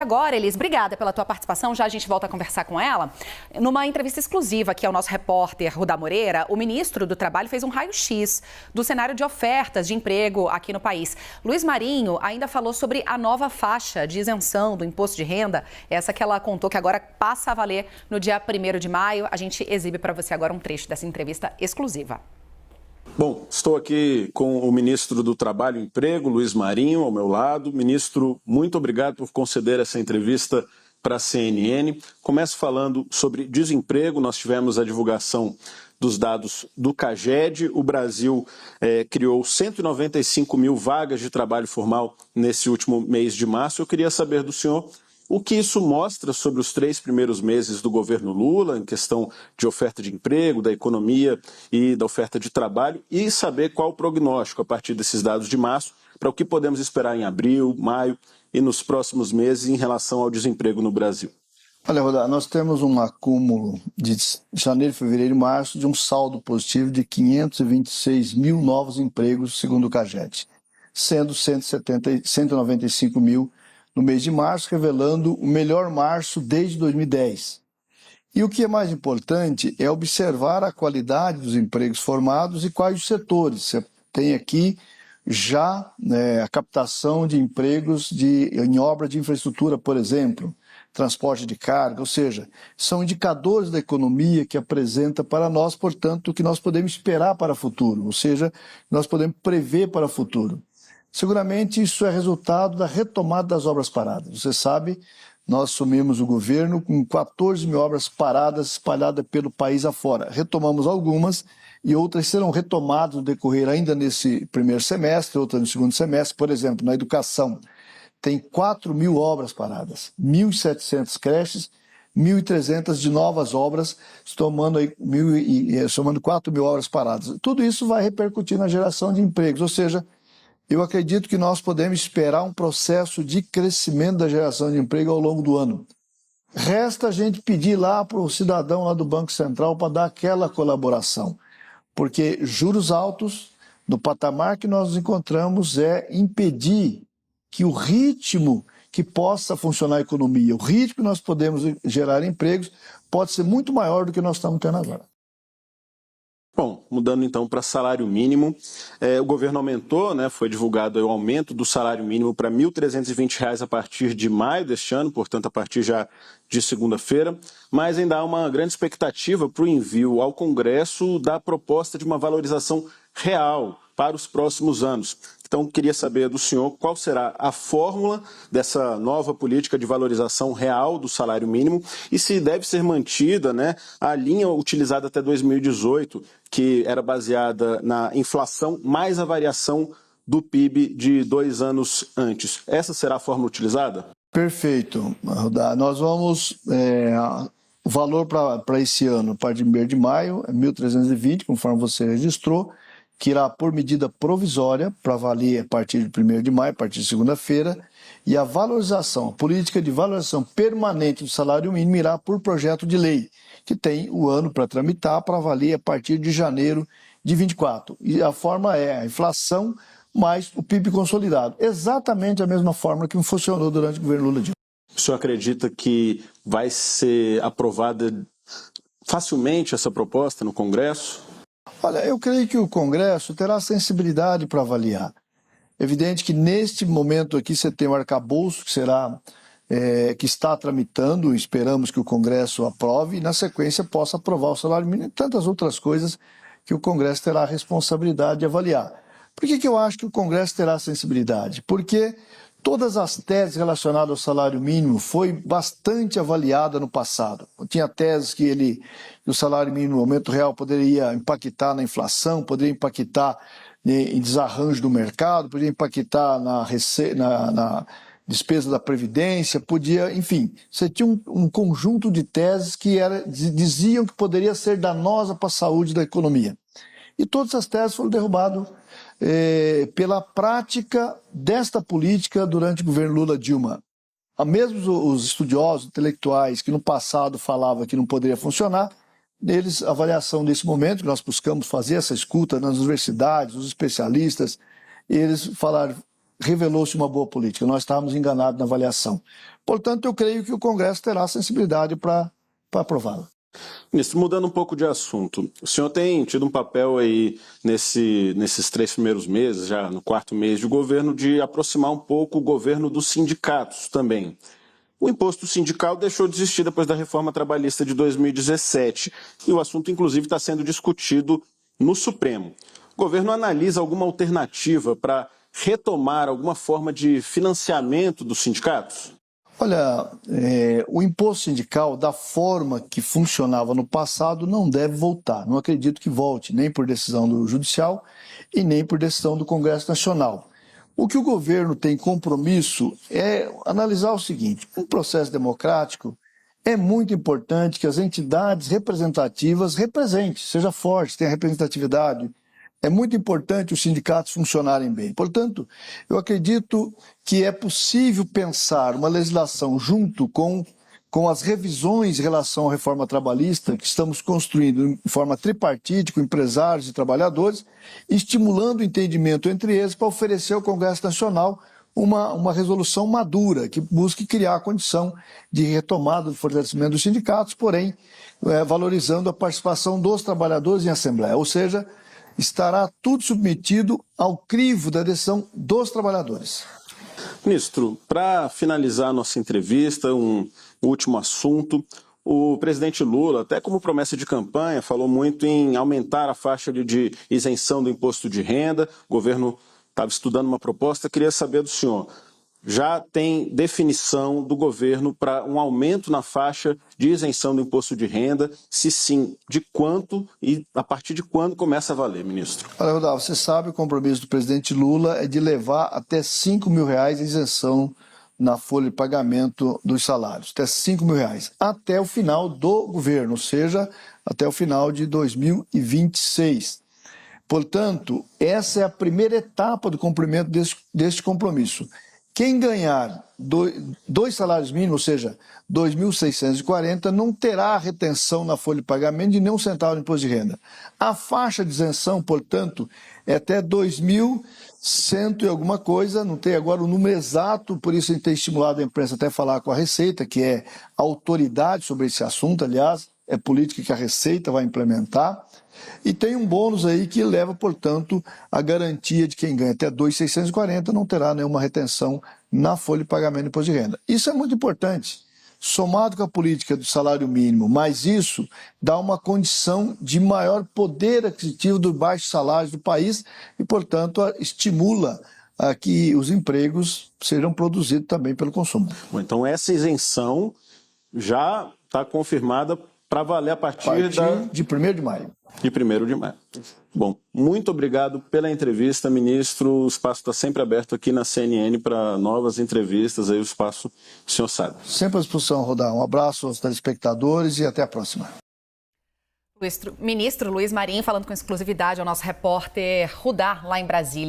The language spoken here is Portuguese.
agora, Elis, obrigada pela tua participação. Já a gente volta a conversar com ela. Numa entrevista exclusiva aqui ao nosso repórter Rudá Moreira, o ministro do Trabalho fez um raio-x do cenário de ofertas de emprego aqui no país. Luiz Marinho ainda falou sobre a nova faixa de isenção do imposto de renda, essa que ela contou que agora passa a valer no dia 1º de maio. A gente exibe para você agora um trecho dessa entrevista exclusiva. Bom, estou aqui com o ministro do Trabalho e Emprego, Luiz Marinho, ao meu lado. Ministro, muito obrigado por conceder essa entrevista para a CNN. Começo falando sobre desemprego. Nós tivemos a divulgação dos dados do CAGED. O Brasil criou 195 mil vagas de trabalho formal nesse último mês de março. Eu queria saber do senhor o que isso mostra sobre os 3 primeiros meses do governo Lula, em questão de oferta de emprego, da economia e da oferta de trabalho, e saber qual o prognóstico a partir desses dados de março para o que podemos esperar em abril, maio e nos próximos meses em relação ao desemprego no Brasil. Olha, Rodar, nós temos um acúmulo de janeiro, fevereiro e março de um saldo positivo de 526 mil novos empregos, segundo o CAGED, sendo 195 mil no mês de março, revelando o melhor março desde 2010. E o que é mais importante é observar a qualidade dos empregos formados e quais os setores. Você tem aqui já a captação de empregos em obra de infraestrutura, por exemplo, transporte de carga, ou seja, são indicadores da economia que apresenta para nós, portanto, o que nós podemos esperar para o futuro, ou seja, nós podemos prever para o futuro. Seguramente isso é resultado da retomada das obras paradas. Você sabe, nós assumimos o governo com 14 mil obras paradas espalhadas pelo país afora. Retomamos algumas e outras serão retomadas no decorrer ainda nesse primeiro semestre, outras no segundo semestre. Por exemplo, na educação, tem 4 mil obras paradas, 1.700 creches, 1.300 de novas obras, somando 4 mil obras paradas. Tudo isso vai repercutir na geração de empregos, ou seja, eu acredito que nós podemos esperar um processo de crescimento da geração de emprego ao longo do ano. Resta a gente pedir lá para o cidadão lá do Banco Central para dar aquela colaboração, porque juros altos, no patamar que nós nos encontramos, é impedir que o ritmo que possa funcionar a economia, o ritmo que nós podemos gerar empregos, pode ser muito maior do que nós estamos tendo agora. Bom, mudando então para salário mínimo, o governo aumentou, foi divulgado o aumento do salário mínimo para R$ 1.320 a partir de maio deste ano, portanto a partir já de segunda-feira, mas ainda há uma grande expectativa para o envio ao Congresso da proposta de uma valorização real para os próximos anos. Então, queria saber do senhor qual será a fórmula dessa nova política de valorização real do salário mínimo e se deve ser mantida a linha utilizada até 2018, que era baseada na inflação mais a variação do PIB de 2 anos antes. Essa será a fórmula utilizada? Perfeito, Rudá. Nós vamos... o valor para esse ano, a partir de 1º de maio, é 1.320, conforme você registrou, que irá por medida provisória para valer a partir de 1º de maio, a partir de segunda-feira, e a valorização, a política de valorização permanente do salário mínimo irá por projeto de lei, que tem o ano para tramitar, para valer a partir de janeiro de 24. E a forma é a inflação mais o PIB consolidado. Exatamente a mesma forma que funcionou durante o governo Lula. O senhor acredita que vai ser aprovada facilmente essa proposta no Congresso? Olha, eu creio que o Congresso terá sensibilidade para avaliar. Evidente que neste momento aqui você tem o arcabouço que está tramitando, esperamos que o Congresso aprove e na sequência possa aprovar o salário mínimo e tantas outras coisas que o Congresso terá a responsabilidade de avaliar. Por que eu acho que o Congresso terá sensibilidade? Porque todas as teses relacionadas ao salário mínimo foi bastante avaliada no passado. Tinha teses que o salário mínimo, no aumento real, poderia impactar na inflação, poderia impactar em desarranjo do mercado, poderia impactar na despesa da Previdência, enfim, você tinha um conjunto de teses que diziam que poderia ser danosa para a saúde da economia. E todas essas teses foram derrubadas pela prática desta política durante o governo Lula-Dilma. Mesmo os estudiosos intelectuais que no passado falavam que não poderia funcionar, a avaliação desse momento, que nós buscamos fazer essa escuta nas universidades, os especialistas, eles falaram, revelou-se uma boa política. Nós estávamos enganados na avaliação. Portanto, eu creio que o Congresso terá sensibilidade para aprová-la. Ministro, mudando um pouco de assunto, o senhor tem tido um papel aí nesses 3 primeiros meses, já no 4º mês de governo, de aproximar um pouco o governo dos sindicatos também. O imposto sindical deixou de existir depois da reforma trabalhista de 2017 e o assunto, inclusive, está sendo discutido no Supremo. O governo analisa alguma alternativa para retomar alguma forma de financiamento dos sindicatos? Olha, o imposto sindical, da forma que funcionava no passado, não deve voltar. Não acredito que volte, nem por decisão do Judicial e nem por decisão do Congresso Nacional. O que o governo tem compromisso é analisar o seguinte: um processo democrático é muito importante que as entidades representativas representem, seja forte, tenha representatividade. É muito importante os sindicatos funcionarem bem. Portanto, eu acredito que é possível pensar uma legislação junto com as revisões em relação à reforma trabalhista que estamos construindo em forma tripartite com empresários e trabalhadores, estimulando o entendimento entre eles para oferecer ao Congresso Nacional uma resolução madura que busque criar a condição de retomada do fortalecimento dos sindicatos, porém valorizando a participação dos trabalhadores em assembleia, ou seja, estará tudo submetido ao crivo da decisão dos trabalhadores. Ministro, para finalizar a nossa entrevista, um último assunto. O presidente Lula, até como promessa de campanha, falou muito em aumentar a faixa de isenção do imposto de renda. O governo estava estudando uma proposta, queria saber do senhor. Já tem definição do governo para um aumento na faixa de isenção do imposto de renda? Se sim, de quanto e a partir de quando começa a valer, ministro? Olha, Rodolfo, você sabe, o compromisso do presidente Lula é de levar até R$5.000 a isenção na folha de pagamento dos salários, até R$5.000, até o final do governo, ou seja, até o final de 2026. Portanto, essa é a primeira etapa do cumprimento deste compromisso. Quem ganhar dois salários mínimos, ou seja, 2.640, não terá retenção na folha de pagamento de nenhum centavo de imposto de renda. A faixa de isenção, portanto, é até 2.100 e alguma coisa, não tem agora o número exato, por isso a gente tem estimulado a imprensa até falar com a Receita, que é a autoridade sobre esse assunto, aliás, é política que a Receita vai implementar. E tem um bônus aí que leva, portanto, a garantia de quem ganha até 2.640 não terá nenhuma retenção na folha de pagamento de imposto de renda. Isso é muito importante. Somado com a política do salário mínimo, mas isso dá uma condição de maior poder aquisitivo dos baixos salários do país e, portanto, estimula a que os empregos sejam produzidos também pelo consumo. Bom, então essa isenção já está confirmada para valer a partir de 1º de maio. De 1º de maio. Bom, muito obrigado pela entrevista, ministro. O espaço está sempre aberto aqui na CNN para novas entrevistas. Aí o espaço, o senhor sabe. Sempre à disposição, Rodar. Um abraço aos telespectadores e até a próxima. O ministro Luiz Marinho falando com exclusividade ao nosso repórter Rudá, lá em Brasília.